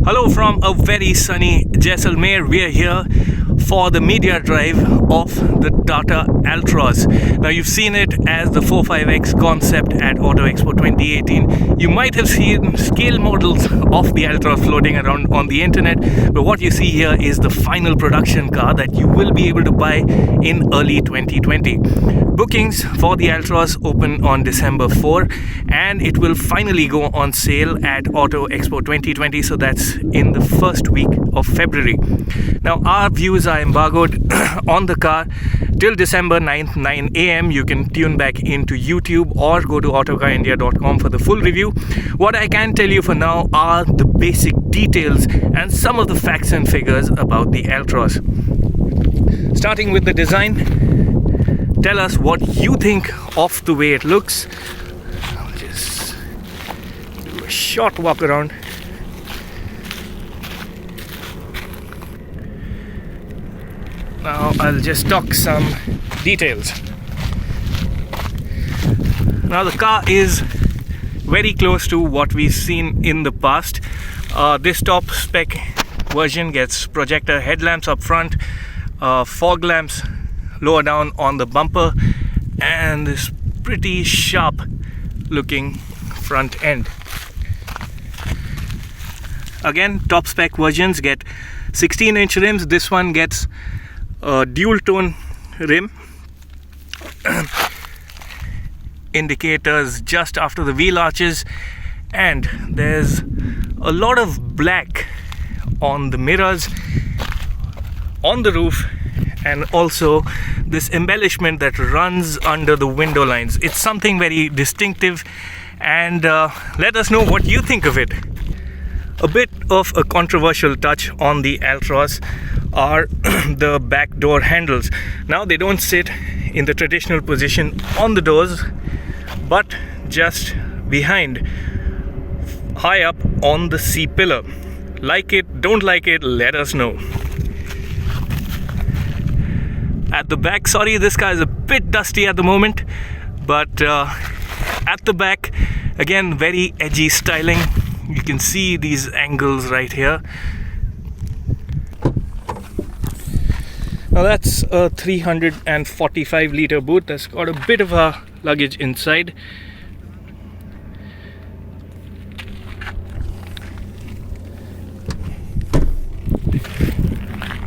Hello from a very sunny Jaisalmer. We are here for the media drive of the Tata Altroz. Now you've seen it as the 45X concept at Auto Expo 2018. You might have seen scale models of the Altroz floating around on the internet, but what you see here is the final production car that you will be able to buy in early 2020. Bookings for the Altroz open on December 4 and it will finally go on sale at Auto Expo 2020, so that's in the first week of February. Now our views are embargoed on the car till December 9th, 9 a.m. You can tune back into YouTube or go to autocarindia.com for the full review. What I can tell you for now are the basic details and some of the facts and figures about the Altroz. Starting with the design, tell us what you think of the way it looks. I'll just do a short walk around. Now I'll just talk some details. Now the car is very close to what we've seen in the past. This top spec version gets projector headlamps up front, fog lamps lower down on the bumper, and this pretty sharp looking front end. Again, top spec versions get 16-inch rims. This one gets a dual tone rim, indicators just after the wheel arches, and there's a lot of black on the mirrors, on the roof, and also this embellishment that runs under the window lines. It's something very distinctive, and let us know what you think of it. A bit of a controversial touch on the Altroz are the back door handles. Now they don't sit in the traditional position on the doors, but just behind, high up on the C-pillar. Like it, don't like it, let us know. At the back, sorry, this car is a bit dusty at the moment, but at the back, again, very edgy styling. You can see these angles right here. Now that's a 345 litre boot that's got a bit of a luggage inside.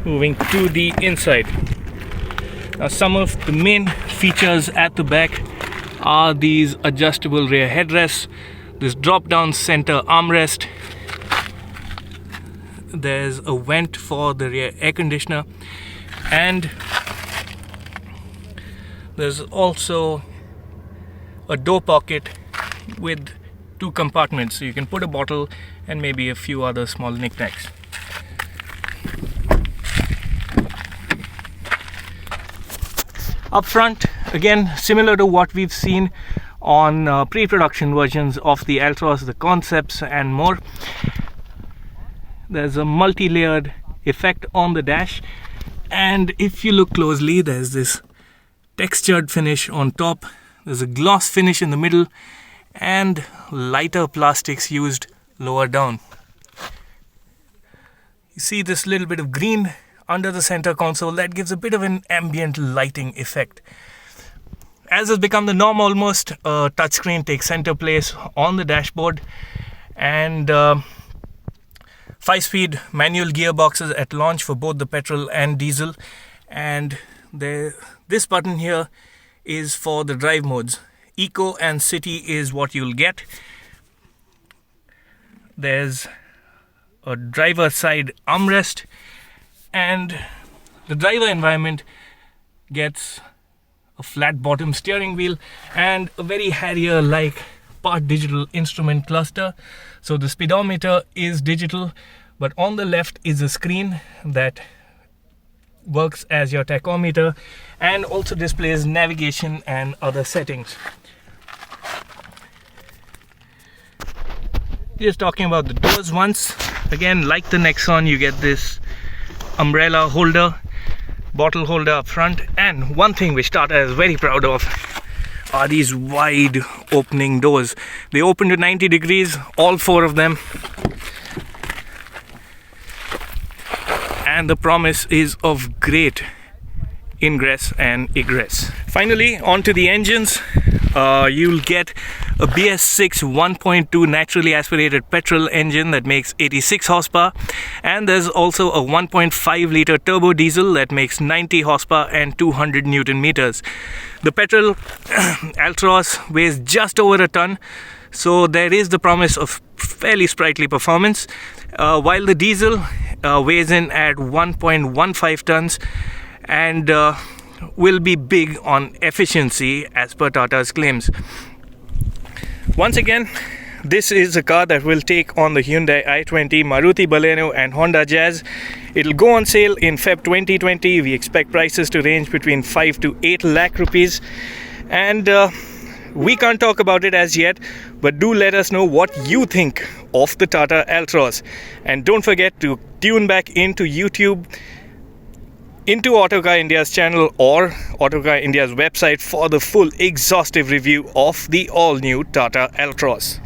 Moving to the inside. Now some of the main features at the back are these adjustable rear headrests, this drop down center armrest, there's a vent for the rear air conditioner, and there's also a door pocket with 2 compartments, so you can put a bottle and maybe a few other small knickknacks. Up front, again, similar to what we've seen on pre-production versions of the Altroz, the concepts and more. There's a multi-layered effect on the dash, and if you look closely, there's this textured finish on top, there's a gloss finish in the middle, and lighter plastics used lower down. You see this little bit of green under the center console that gives a bit of an ambient lighting effect. As has become the norm almost, a touchscreen takes center place on the dashboard, and 5-speed manual gearboxes at launch for both the petrol and diesel, and this button here is for the drive modes. Eco and City is what you'll get. There's a driver side armrest, and the driver environment gets a flat bottom steering wheel and a very Harrier-like part digital instrument cluster. So the speedometer is digital, but on the left is a screen that works as your tachometer and also displays navigation and other settings. Just talking about the doors once, again, like the Nexon, you get this umbrella holder, bottle holder up front, and one thing which Tata is very proud of are these wide opening doors. They open to 90 degrees, all 4 of them. and the promise is of great ingress and egress. Finally, onto the engines. You'll get a BS6 1.2 naturally aspirated petrol engine that makes 86 horsepower, and there's also a 1.5 litre turbo diesel that makes 90 horsepower and 200 Newton meters. The petrol Altroz weighs just over a ton, so there is the promise of fairly sprightly performance, while the diesel weighs in at 1.15 tons and will be big on efficiency as per Tata's claims. Once again, this is a car that will take on the Hyundai i20, Maruti Baleno and Honda Jazz. It'll go on sale in Feb 2020. We expect prices to range between 5 to 8 lakh rupees, and we can't talk about it as yet, but do let us know what you think of the Tata Altroz. And don't forget to tune back into YouTube, into Autocar India's channel or Autocar India's website for the full exhaustive review of the all-new Tata Altroz.